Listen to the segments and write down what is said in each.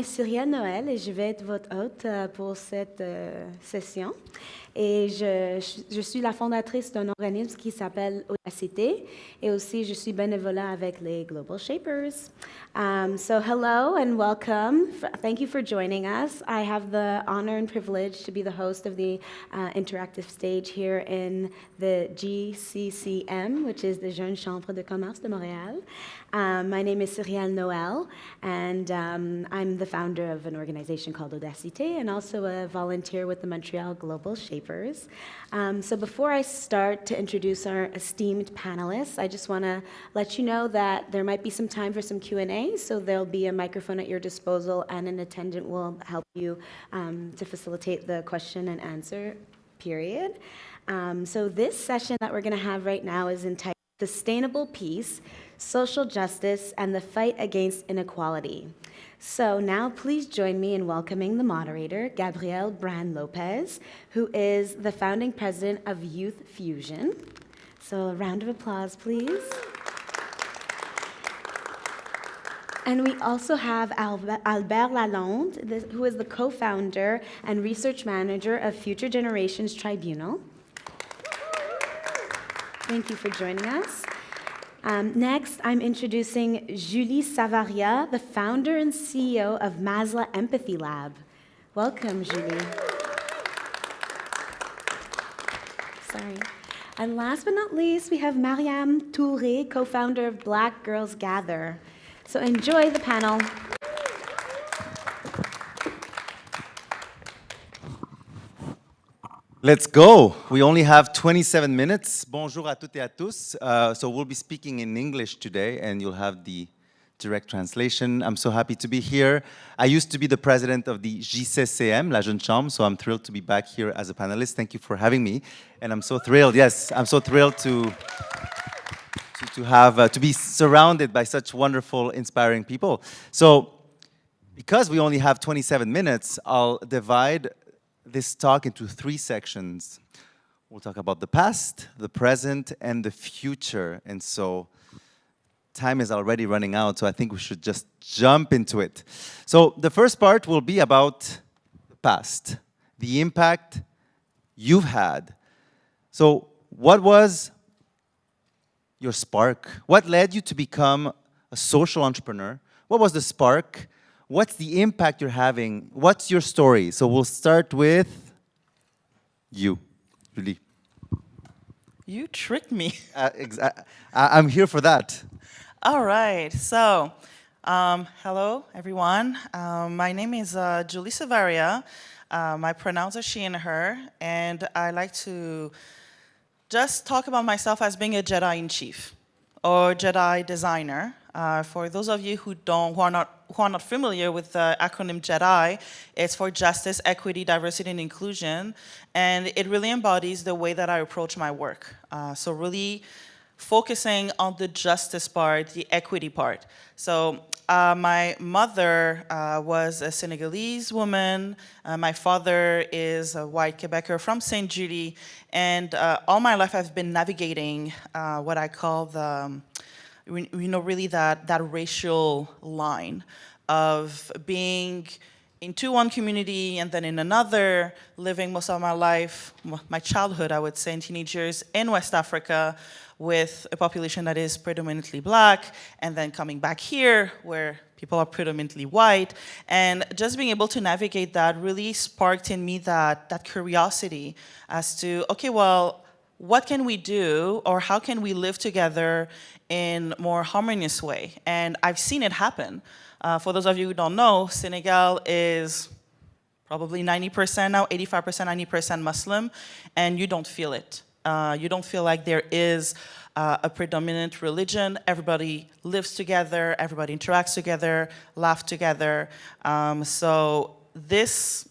est Cyrielle Noël et je vais être votre hôte pour cette session. Et je suis la fondatrice d'un organisme qui s'appelle Audacité et aussi je suis bénévolat avec les Global Shapers. So hello and welcome. Thank you for joining us. I have the honor and privilege to be the host of the interactive stage here in the GCCM, which is the Jeune Chambre de Commerce de Montréal. My name is Cyrielle Noël, and I'm the founder of an organization called Audacité and also a volunteer with the Montreal Global Shapers. So before I start to introduce our esteemed panelists, I just want to let you know that there might be some time for some Q&A, so there'll be a microphone at your disposal and an attendant will help you to facilitate the question and answer period. So this session that we're going to have right now is entitled Sustainable Peace, Social Justice, and the Fight Against Inequality. So now please join me in welcoming the moderator, Gabriel Bran Lopez, who is the founding president of Youth Fusion. So a round of applause, please. And we also have Albert Lalonde, who is the co-founder and research manager of Future Generations Tribunal. Thank you for joining us. Next, I'm introducing Julie Savaria, the founder and CEO of Masla Empathy Lab. Welcome, Julie. Sorry. And last but not least, we have Mariame Touré, co-founder of Black Girls Gather. So enjoy the panel. Let's go. We only have 27 minutes. Bonjour à toutes et à tous. So we'll be speaking in English today, and you'll have the direct translation. I'm so happy to be here. I used to be the president of the GCCM, La Jeune Chambre, so I'm thrilled to be back here as a panelist. Thank you for having me. And I'm so thrilled, yes, I'm so thrilled to be surrounded by such wonderful, inspiring people. So because we only have 27 minutes, I'll divide this talk into 3 sections. We'll talk about the past, the present, and the future. And so time is already running out, so I think we should just jump into it. So the first part will be about the past, the impact you've had. So what was your spark? What led you to become a social entrepreneur? What was the spark? What's the impact you're having? What's your story? So we'll start with you, Julie. You tricked me. I'm here for that. All right. So, hello, everyone. My name is Julie Savaria. My pronouns are she and her. And I like to just talk about myself as being a Jedi in chief or Jedi designer. For those of you who are not familiar with the acronym JEDI, it's for Justice, Equity, Diversity, and Inclusion, and it really embodies the way that I approach my work. So really focusing on the justice part, the equity part. So my mother was a Senegalese woman. My father is a white Quebecer from St. Julie, and all my life I've been navigating what I call really that racial line of being into one community and then in another, living most of my life, my childhood, I would say, in teenage years in West Africa with a population that is predominantly Black, and then coming back here where people are predominantly white. And just being able to navigate that really sparked in me that curiosity as to, okay, well, what can we do or how can we live together in a more harmonious way? And I've seen it happen. For those of you who don't know, Senegal is probably 90% now, 85%, 90% Muslim, and you don't feel it. You don't feel like there is a predominant religion. Everybody lives together, everybody interacts together, laughs together. So this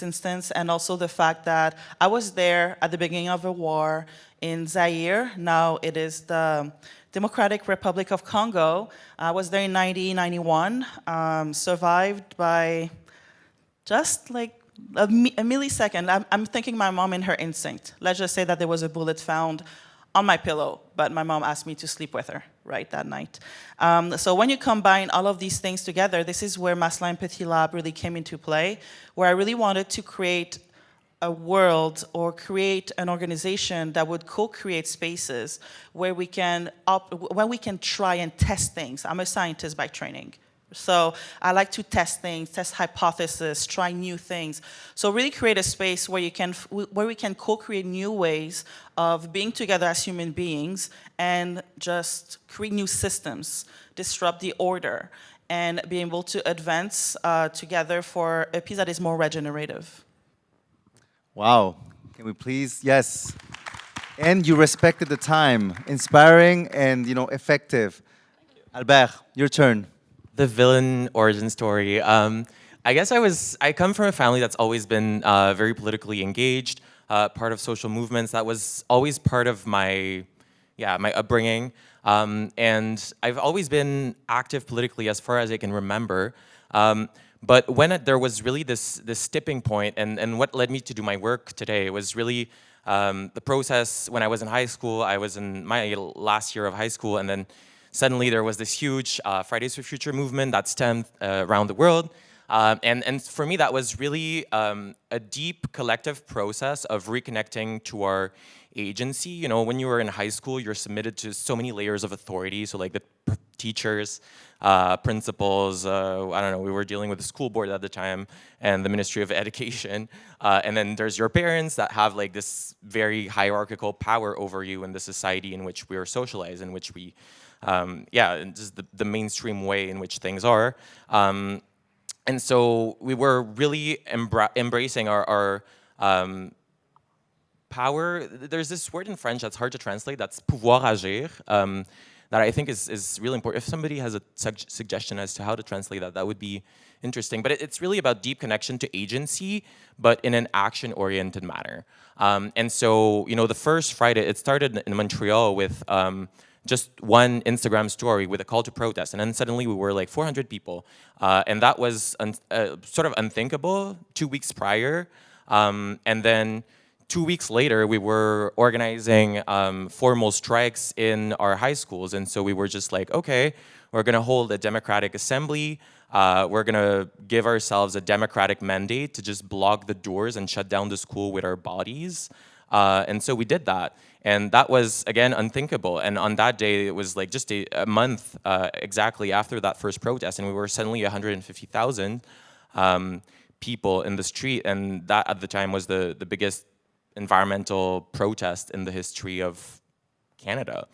instance, and also the fact that I was there at the beginning of a war in Zaire. Now it is the Democratic Republic of Congo. I was there in 1991, survived by just like a millisecond. I'm thinking my mom in her instinct. Let's just say that there was a bullet found on my pillow, but my mom asked me to sleep with her, right, that night. So when you combine all of these things together, this is where Masselin Petit Lab really came into play, where I really wanted to create a world or create an organization that would co-create spaces where we can try and test things. I'm a scientist by training. So I like to test things, test hypotheses, try new things. So really create a space where we can co-create new ways of being together as human beings and just create new systems, disrupt the order, and be able to advance together for a piece that is more regenerative. Wow. Can we please? Yes. And you respected the time. Inspiring and, effective. Albert, your turn. The villain origin story. I guess I come from a family that's always been very politically engaged, part of social movements. That was always part of my upbringing. And I've always been active politically as far as I can remember. But when there was really this tipping point, and what led me to do my work today was really the process when I was in high school. I was in my last year of high school, and then suddenly there was this huge Fridays for Future movement that stemmed around the world. And for me, that was really a deep collective process of reconnecting to our agency. When you were in high school, you're submitted to so many layers of authority. So like the teachers, principals, I don't know, we were dealing with the school board at the time and the Ministry of Education. And then there's your parents that have like this very hierarchical power over you in the society in which we are socialized, in which we, just the mainstream way in which things are. And so we were really embracing our power. There's this word in French that's hard to translate, that's pouvoir agir, that I think is really important. If somebody has a suggestion as to how to translate that, that would be interesting. But it's really about deep connection to agency, but in an action-oriented manner. And so, the first Friday, it started in Montreal with just one Instagram story with a call to protest. And then suddenly we were like 400 people. And that was sort of unthinkable 2 weeks prior. And then 2 weeks later, we were organizing formal strikes in our high schools. And so we were just like, okay, we're going to hold a democratic assembly. We're going to give ourselves a democratic mandate to just block the doors and shut down the school with our bodies. And so we did that. And that was, again, unthinkable. And on that day, it was like just a month exactly after that first protest. And we were suddenly 150,000 people in the street. And that at the time was the biggest environmental protest in the history of Canada,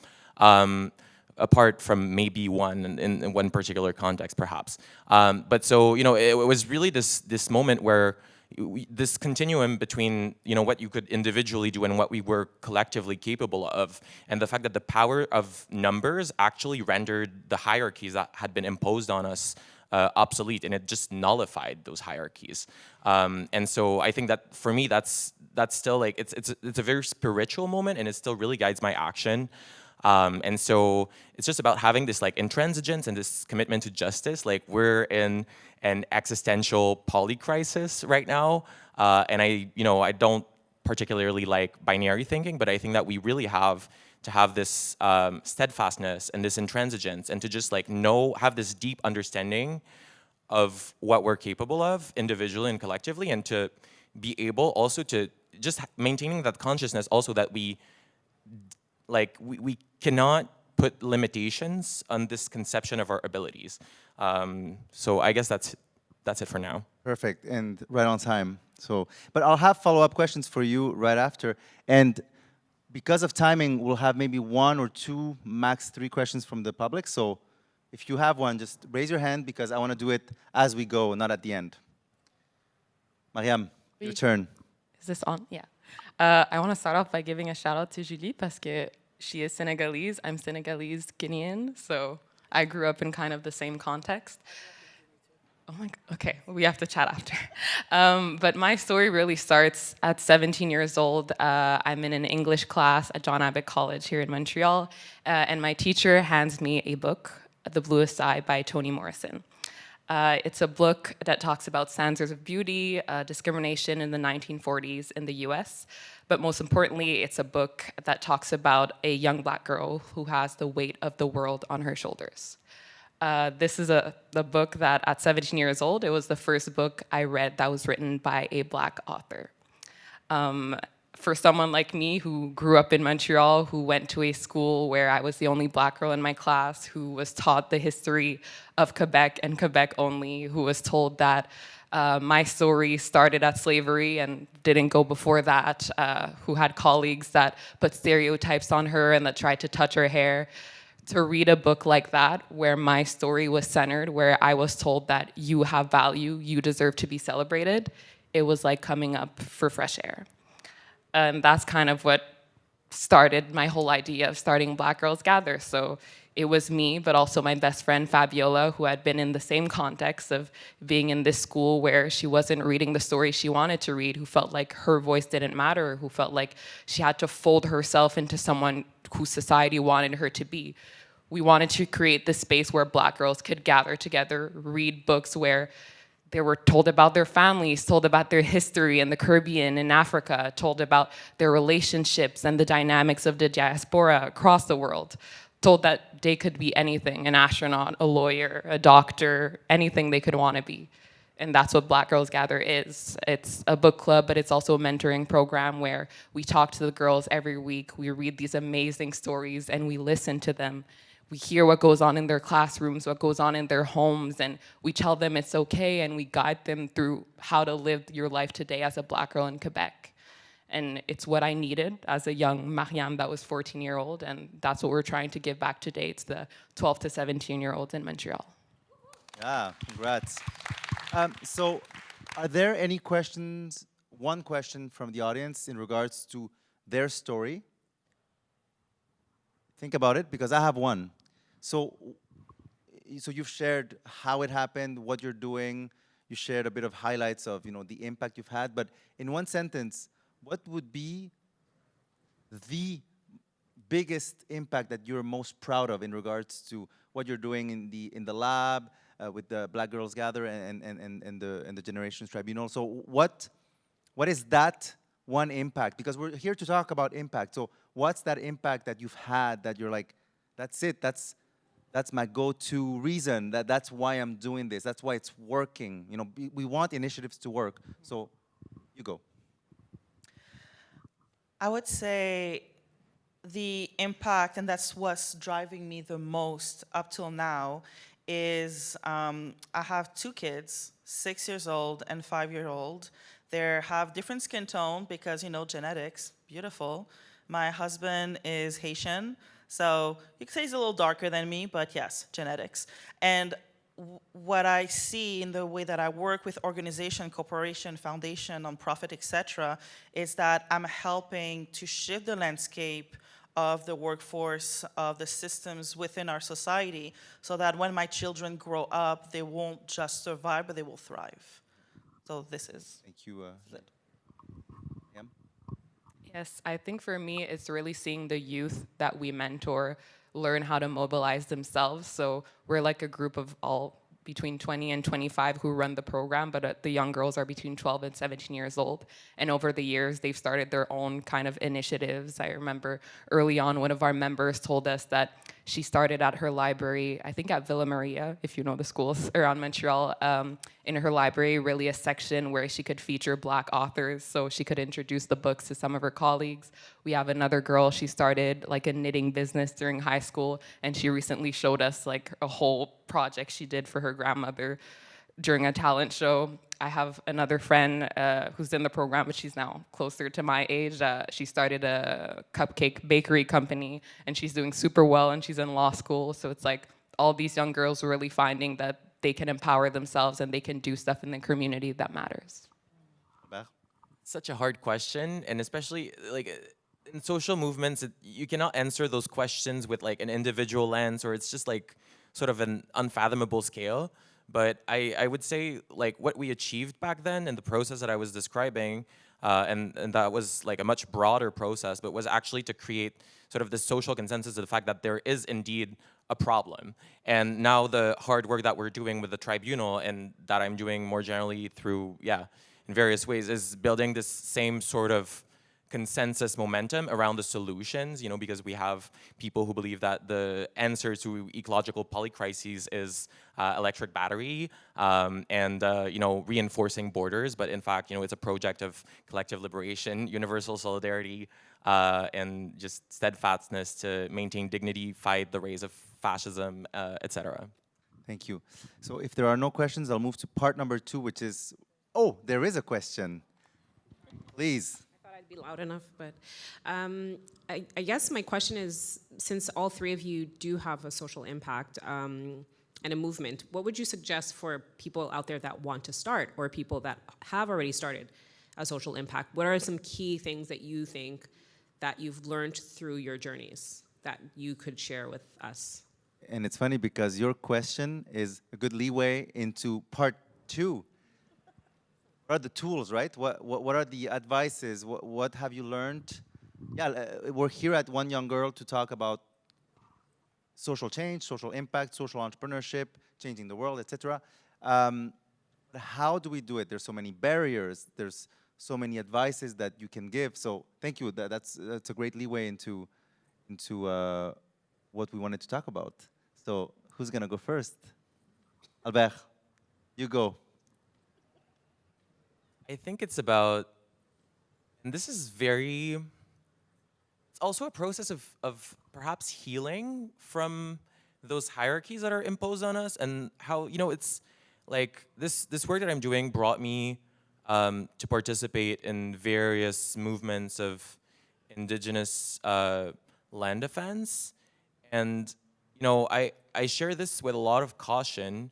apart from maybe one in one particular context, perhaps. But so, it was really this moment where this continuum between, what you could individually do and what we were collectively capable of, and the fact that the power of numbers actually rendered the hierarchies that had been imposed on us obsolete, and it just nullified those hierarchies. And so I think that for me, that's still like, it's a very spiritual moment, and it still really guides my action. And so it's just about having this like intransigence and this commitment to justice. Like we're in an existential polycrisis right now. And I don't particularly like binary thinking, but I think that we really have to have this steadfastness and this intransigence, and to just like have this deep understanding of what we're capable of individually and collectively, and to be able also to just maintaining that consciousness also that we cannot put limitations on this conception of our abilities. So I guess that's it for now. Perfect, and right on time. So, but I'll have follow-up questions for you right after. And because of timing, we'll have maybe 1 or 2, max 3 questions from the public. So if you have one, just raise your hand, because I want to do it as we go, not at the end. Mariame, your turn. Is this on? Yeah. I want to start off by giving a shout out to Julie, parce que she is Senegalese. I'm Senegalese Guinean, so I grew up in kind of the same context. Oh my God, okay, we have to chat after. But my story really starts at 17 years old. I'm in an English class at John Abbott College here in Montreal, and my teacher hands me a book, The Bluest Eye by Toni Morrison. It's a book that talks about standards of beauty, discrimination in the 1940s in the US. But most importantly, it's a book that talks about a young Black girl who has the weight of the world on her shoulders. This is the book that at 17 years old, it was the first book I read that was written by a Black author. For someone like me who grew up in Montreal, who went to a school where I was the only Black girl in my class, who was taught the history of Quebec and Quebec only, who was told that my story started at slavery and didn't go before that, who had colleagues that put stereotypes on her and that tried to touch her hair. To read a book like that, where my story was centered, where I was told that you have value, you deserve to be celebrated, it was like coming up for fresh air. And that's kind of what started my whole idea of starting Black Girls Gather. So it was me, but also my best friend Fabiola, who had been in the same context of being in this school where she wasn't reading the story she wanted to read, who felt like her voice didn't matter, who felt like she had to fold herself into someone who society wanted her to be. We wanted to create this space where Black girls could gather together, read books where they were told about their families, told about their history in the Caribbean, in Africa, told about their relationships and the dynamics of the diaspora across the world, told that they could be anything, an astronaut, a lawyer, a doctor, anything they could want to be. And that's what Black Girls Gather is. It's a book club, but it's also a mentoring program where we talk to the girls every week. We read these amazing stories and we listen to them. We hear what goes on in their classrooms, what goes on in their homes, and we tell them it's okay, and we guide them through how to live your life today as a Black girl in Quebec. And it's what I needed as a young Mariame that was 14-year-old, and that's what we're trying to give back today to the 12 to 17-year-olds in Montreal. Yeah, congrats. So are there any questions, one question from the audience in regards to their story? Think about it, because I have one. So you've shared how it happened, what you're doing. You shared a bit of highlights of, the impact you've had. But in one sentence, what would be the biggest impact that you're most proud of in regards to what you're doing in the lab with the Black Girls Gather and the Generations Tribunal? So what is that one impact? Because we're here to talk about impact. So what's that impact that you've had that you're like, that's it, that's my go-to reason, that's why I'm doing this, that's why it's working. We want initiatives to work. So you go. I would say the impact, and that's what's driving me the most up till now, is I have two kids, 6 years old and 5-year-old. They have different skin tone because, genetics, beautiful. My husband is Haitian, so you could say he's a little darker than me, but yes, genetics. And what I see in the way that I work with organization, corporation, foundation, nonprofit, etc., is that I'm helping to shift the landscape of the workforce, of the systems within our society, so that when my children grow up, they won't just survive, but they will thrive. So this is. Thank you. Yes, I think for me, it's really seeing the youth that we mentor learn how to mobilize themselves. So we're like a group of all between 20 and 25 who run the program, but the young girls are between 12 and 17 years old. And over the years, they've started their own kind of initiatives. I remember early on, one of our members told us that she started at her library, I think at Villa Maria, if you know the schools around Montreal, in her library, really a section where she could feature Black authors, so she could introduce the books to some of her colleagues. We have another girl, she started like a knitting business during high school, and she recently showed us like a whole project she did for her grandmother during a talent show. I have another friend who's in the program, but she's now closer to my age. She started a cupcake bakery company, and she's doing super well, and she's in law school. So it's like all these young girls are really finding that they can empower themselves and they can do stuff in the community that matters. Such a hard question, and especially like in social movements, you cannot answer those questions with like an individual lens, or it's just like sort of an unfathomable scale. But I would say like what we achieved back then in the process that I was describing, and that was like a much broader process, but was actually to create sort of this social consensus of the fact that there is indeed a problem. And now the hard work that we're doing with the tribunal and that I'm doing more generally through, in various ways, is building this same sort of consensus momentum around the solutions, because we have people who believe that the answer to ecological polycrises is electric battery and reinforcing borders, but in fact, it's a project of collective liberation, universal solidarity, and just steadfastness to maintain dignity, fight the rays of fascism, etc. Thank you. So if there are no questions, I'll move to part number 2, which is, oh, there is a question. Please. I'd be loud enough, but I guess my question is, since all three of you do have a social impact and a movement, what would you suggest for people out there that want to start, or people that have already started a social impact? What are some key things that you think that you've learned through your journeys that you could share with us? And it's funny because your question is a good leeway into part 2. What are the tools, right? What are the advices? What have you learned? Yeah, we're here at One Young Girl to talk about social change, social impact, social entrepreneurship, changing the world, etc. How do we do it? There's so many barriers. There's so many advices that you can give. So thank you. That's a great leeway into what we wanted to talk about. So who's gonna go first? Albert, you go. I think it's about, and this is it's also a process of perhaps healing from those hierarchies that are imposed on us, and how, it's like this work that I'm doing brought me to participate in various movements of indigenous land defense. And, I share this with a lot of caution,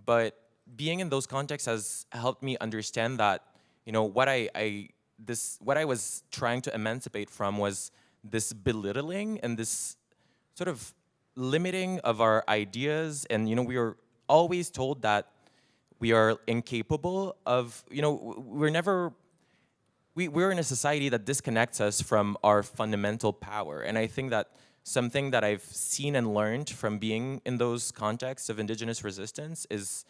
but being in those contexts has helped me understand that, what I was trying to emancipate from was this belittling and this sort of limiting of our ideas. And, we are always told that we are incapable of, we're in a society that disconnects us from our fundamental power. And I think that something that I've seen and learned from being in those contexts of indigenous resistance is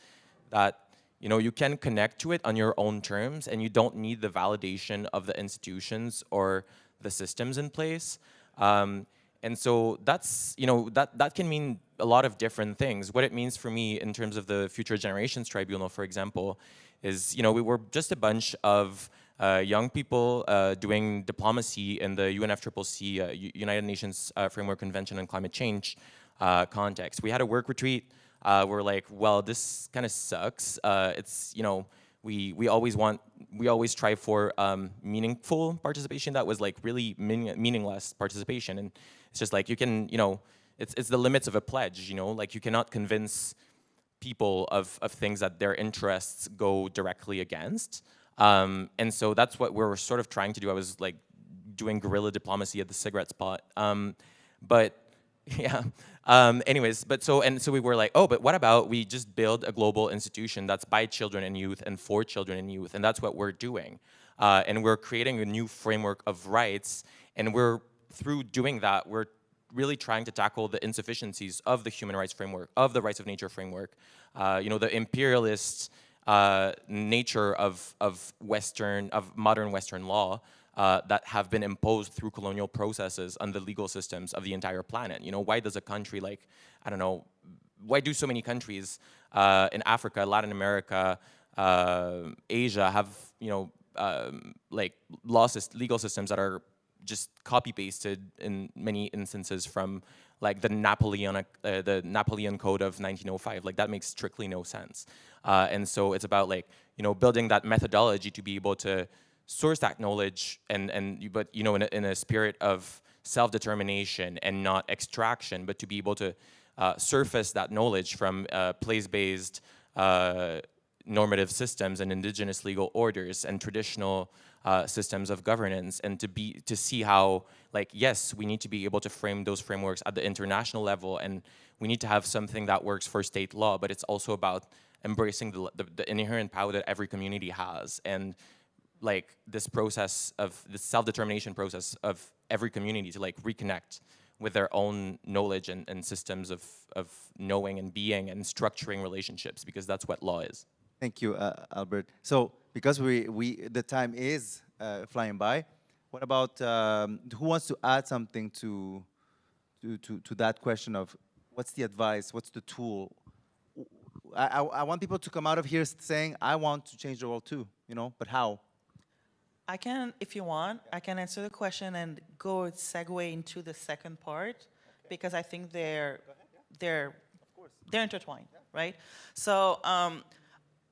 that, you can connect to it on your own terms, and you don't need the validation of the institutions or the systems in place. And so that's, that can mean a lot of different things. What it means for me in terms of the Future Generations Tribunal, for example, is, we were just a bunch of young people doing diplomacy in the UNFCCC, United Nations Framework Convention on Climate Change context. We had a work retreat. We're like, well, this kind of sucks. It's, we always try for meaningful participation. That was like really meaningless participation. And it's just like, you can, it's the limits of a pledge, like you cannot convince people of things that their interests go directly against. And so that's what we're sort of trying to do. I was like doing guerrilla diplomacy at the cigarette spot. But yeah. Anyways, so we were like, oh, but what about we just build a global institution that's by children and youth and for children and youth, and that's what we're doing. And we're creating a new framework of rights, and through doing that, we're really trying to tackle the insufficiencies of the human rights framework, of the rights of nature framework, the imperialist nature of modern Western law, that have been imposed through colonial processes on the legal systems of the entire planet. Why does a country like, I don't know, why do so many countries in Africa, Latin America, Asia have, like legal systems that are just copy-pasted in many instances from like the Napoleon Code of 1905. Like that makes strictly no sense. And so it's about like, building that methodology to be able to source that knowledge, but in a spirit of self-determination and not extraction, but to be able to surface that knowledge from place-based normative systems and indigenous legal orders and traditional systems of governance, and to see how, like, yes, we need to be able to frame those frameworks at the international level, and we need to have something that works for state law, but it's also about embracing the inherent power that every community has. And like this process of the self-determination process of every community to like reconnect with their own knowledge and systems of knowing and being and structuring relationships, because that's what law is. Thank you, Albert. So, because the time is flying by, what about who wants to add something to that question of what's the advice, what's the tool? I want people to come out of here saying, I want to change the world too, you know, but how? I can, if you want, I can answer the question and segue into the second part, because I think they're intertwined, right? So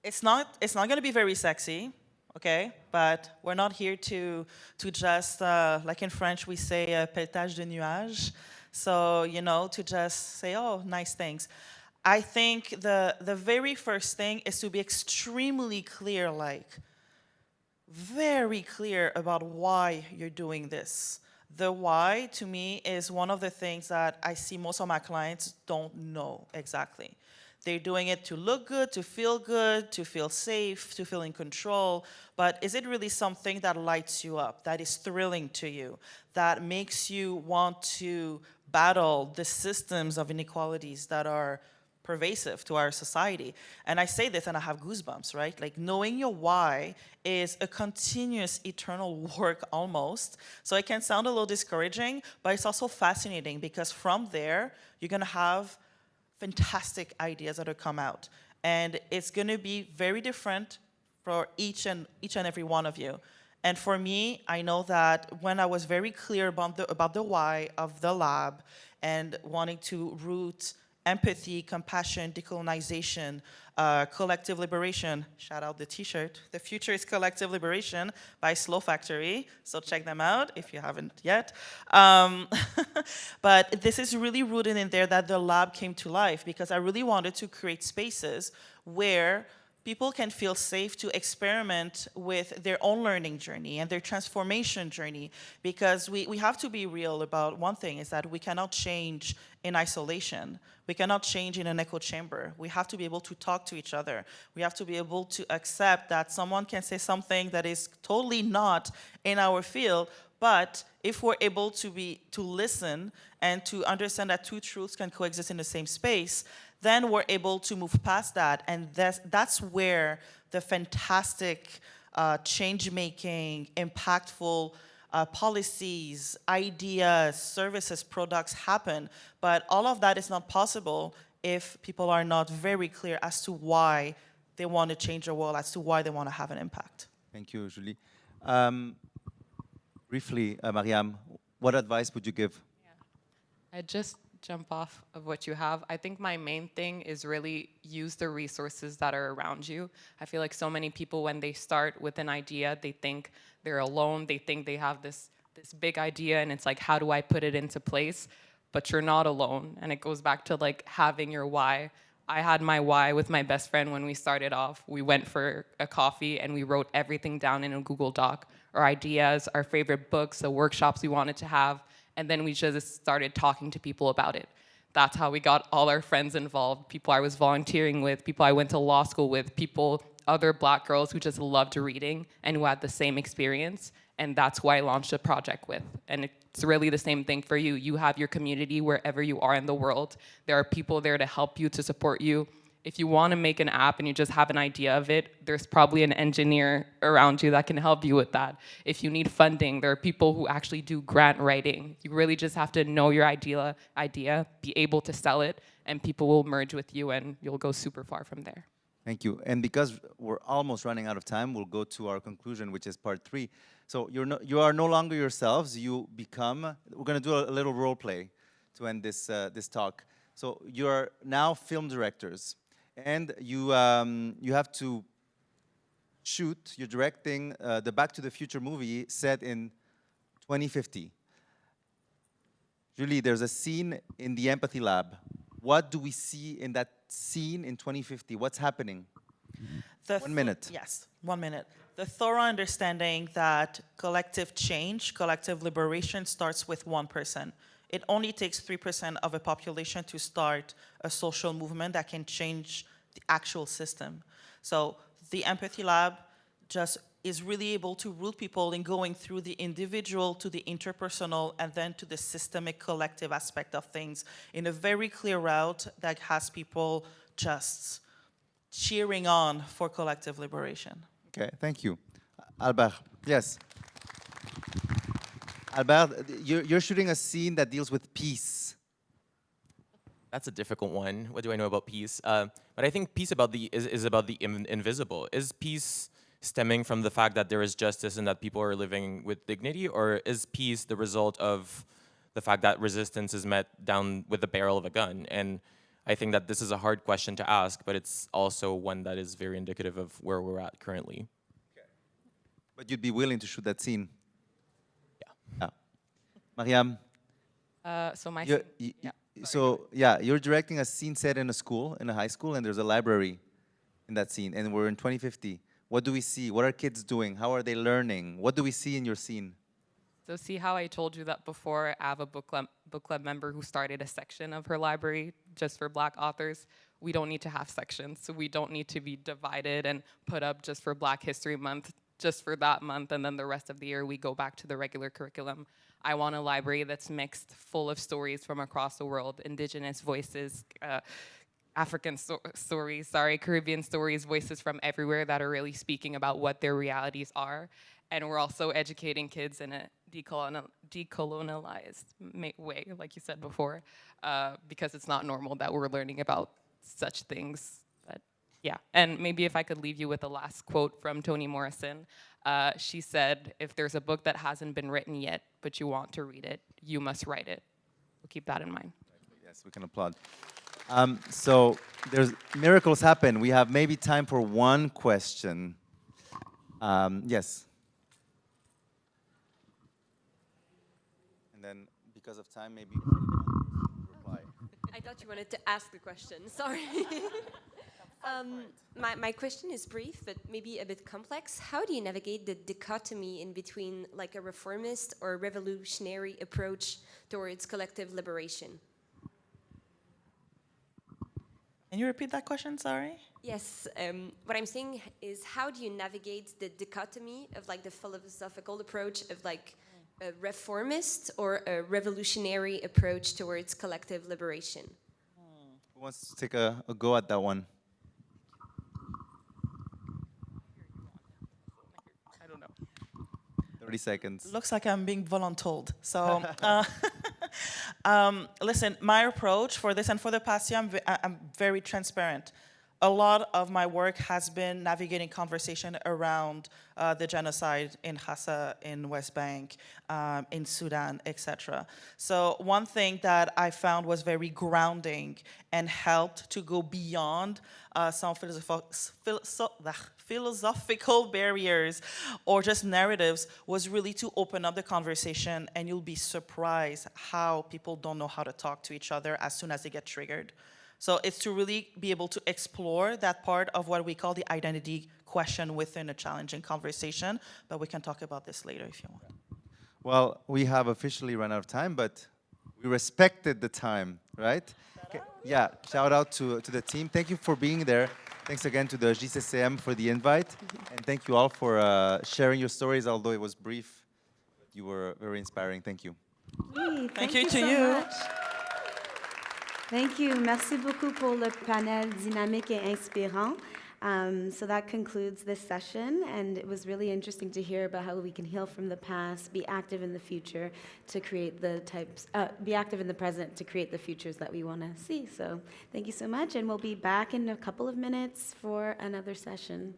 it's not going to be very sexy, okay? But we're not here to just like in French we say pelletage de nuages. So you know, to just say, oh, nice things. I think the very first thing is to be extremely clear, like very clear about why you're doing this. The why, to me, is one of the things that I see most of my clients don't know exactly. They're doing it to look good, to feel safe, to feel in control, but is it really something that lights you up, that is thrilling to you, that makes you want to battle the systems of inequalities that are pervasive to our society? And I say this and I have goosebumps, right? Like knowing your why is a continuous eternal work almost. So it can sound a little discouraging, but it's also fascinating because from there, you're gonna have fantastic ideas that will come out. And it's gonna be very different for each and every one of you. And for me, I know that when I was very clear about the why of the lab and wanting to root empathy, compassion, decolonization, collective liberation. Shout out the t-shirt. The future is collective liberation by Slow Factory. So check them out if you haven't yet. But this is really rooted in there that the lab came to life because I really wanted to create spaces where people can feel safe to experiment with their own learning journey and their transformation journey, because we have to be real about one thing, is that we cannot change in isolation. We cannot change in an echo chamber. We have to be able to talk to each other. We have to be able to accept that someone can say something that is totally not in our field, but if we're able to listen and to understand that two truths can coexist in the same space, then we're able to move past that. And that's where the fantastic change-making, impactful policies, ideas, services, products happen. But all of that is not possible if people are not very clear as to why they want to change the world, as to why they want to have an impact. Thank you, Julie. Briefly, Mariame, what advice would you give? I just jump off of what you have. I think my main thing is really use the resources that are around you. I feel like so many people, when they start with an idea, they think they're alone. They think they have this big idea, and it's like, how do I put it into place? But you're not alone. And it goes back to like having your why. I had my why with my best friend when we started off. We went for a coffee and we wrote everything down in a Google Doc, our ideas, our favorite books, the workshops we wanted to have. And then we just started talking to people about it. That's how we got all our friends involved, people I was volunteering with, people I went to law school with, other Black girls who just loved reading and who had the same experience. And that's who I launched a project with. And it's really the same thing for you. You have your community wherever you are in the world. There are people there to help you, to support you. If you want to make an app and you just have an idea of it, there's probably an engineer around you that can help you with that. If you need funding, there are people who actually do grant writing. You really just have to know your idea, be able to sell it, and people will merge with you and you'll go super far from there. Thank you. And because we're almost running out of time, we'll go to our conclusion, which is part 3. So you are no longer yourselves. You become. We're going to do a little role play to end this talk. So you are now film directors. And you have to shoot, you're directing the Back to the Future movie set in 2050. Julie, there's a scene in the Empathy Lab. What do we see in that scene in 2050? What's happening? 1 minute. Yes, 1 minute. The thorough understanding that collective change, collective liberation starts with one person. It only takes 3% of a population to start a social movement that can change the actual system. So the Empathy Lab just is really able to root people in going through the individual to the interpersonal and then to the systemic collective aspect of things in a very clear route that has people just cheering on for collective liberation. Okay, thank you. Albert, yes. Albert, you're shooting a scene that deals with peace. That's a difficult one. What do I know about peace? But I think peace is about the invisible. Is peace stemming from the fact that there is justice and that people are living with dignity, or is peace the result of the fact that resistance is met down with the barrel of a gun? And I think that this is a hard question to ask, but it's also one that is very indicative of where we're at currently. Okay. But you'd be willing to shoot that scene? Yeah. Mariame? So my you're directing a scene set in a school, in a high school, and there's a library in that scene, and we're in 2050. What do we see? What are kids doing? How are they learning? What do we see in your scene? So see how I told you that before? I have a book club member who started a section of her library just for Black authors. We don't need to have sections, so we don't need to be divided and put up just for Black History Month, just for that month, and then the rest of the year we go back to the regular curriculum. I want a library that's mixed, full of stories from across the world, Indigenous voices, African stories, Caribbean stories, voices from everywhere that are really speaking about what their realities are. And we're also educating kids in a decolonialized way, like you said before, because it's not normal that we're learning about such things. But yeah, and maybe if I could leave you with a last quote from Toni Morrison. She said, if there's a book that hasn't been written yet, but you want to read it, you must write it. We'll keep that in mind. Yes, we can applaud. So there's miracles happen. We have maybe time for one question. Yes. And then, because of time, maybe reply. I thought you wanted to ask the question. Sorry. My question is brief, but maybe a bit complex. How do you navigate the dichotomy in between like a reformist or revolutionary approach towards collective liberation? Can you repeat that question, sorry? Yes, what I'm saying is how do you navigate the dichotomy of like the philosophical approach of like a reformist or a revolutionary approach towards collective liberation? Who wants to take a go at that one? 30 seconds. Looks like I'm being voluntold. So, listen, my approach for this and for the past year, I'm very transparent. A lot of my work has been navigating conversation around the genocide in Gaza, in West Bank, in Sudan, etc. So one thing that I found was very grounding and helped to go beyond some philosophical barriers or just narratives was really to open up the conversation, and you'll be surprised how people don't know how to talk to each other as soon as they get triggered. So it's to really be able to explore that part of what we call the identity question within a challenging conversation, but we can talk about this later if you want. Well, we have officially run out of time, but we respected the time, right? Okay. Yeah, shout out to the team. Thank you for being there. Thanks again to the JCCM for the invite. And thank you all for sharing your stories, although it was brief. You were very inspiring. Thank you. Oui, Thank you to so you. much. Thank you. Merci beaucoup pour le panel dynamique et inspirant. So that concludes this session, and it was really interesting to hear about how we can heal from the past, be active in the future to create the be active in the present to create the futures that we want to see. So thank you so much, and we'll be back in a couple of minutes for another session.